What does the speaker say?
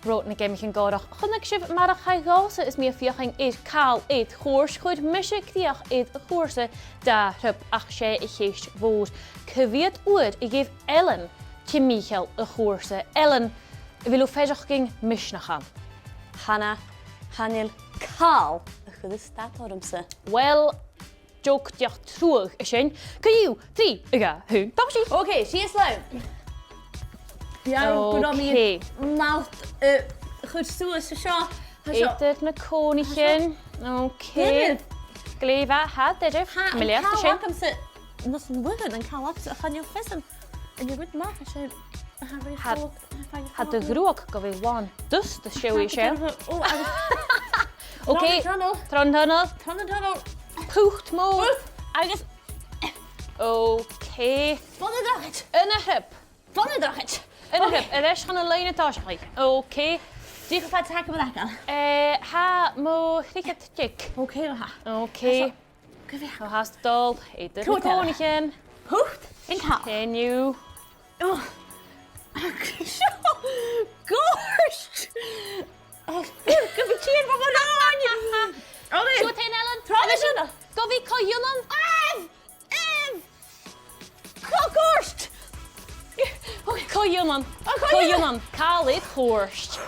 Rood na gem yn godach. Chynnig sif marach hai gasa is mi a fiaching eid cael eid chwrs chwyd mysig diach eid y chwrsa da rhyb ach sé I cheist fod. Cyfiad wyd I gef Ellen ti Michael y chwrsa. Ellen, wil o fedach ging misnachan? Hanna, Hanil, Carl, y chwyd y stad o'r ymsa. Wel, joke diach trwg y sy'n. Cyw, 3, yga, hwn, dag si. Okay, she is slow. Ja, goed om je mouth goed toe is zo. Eet na koningin. Oké. Gleva, had dit even. Meneer, de schenk hem ze. Dat is woorden en kan wat gaan je vissen. En je goed maken als je. Had de groek gofyn wan. Dus de show is je. Oké. Tron tunnel. Poegt moe. Oké. Van de dag het. In een hip. Van de dag het. In een hip. En rest gaan een lijn tasje. Oké. Die gaat hakken we lekker. Ha mo cricket chick. Oké, we gaan. Oké. We haast dol. Eet de koningin. Hoeft. Ik haal. Can you? Oh. Gosh. Oh, ik heb het hier van mijn aan. Oh nee. Zo ten Ellen. Tradition. Govi kojunan. Kokkorst. Kojunan. Kojunan. Kalit horst.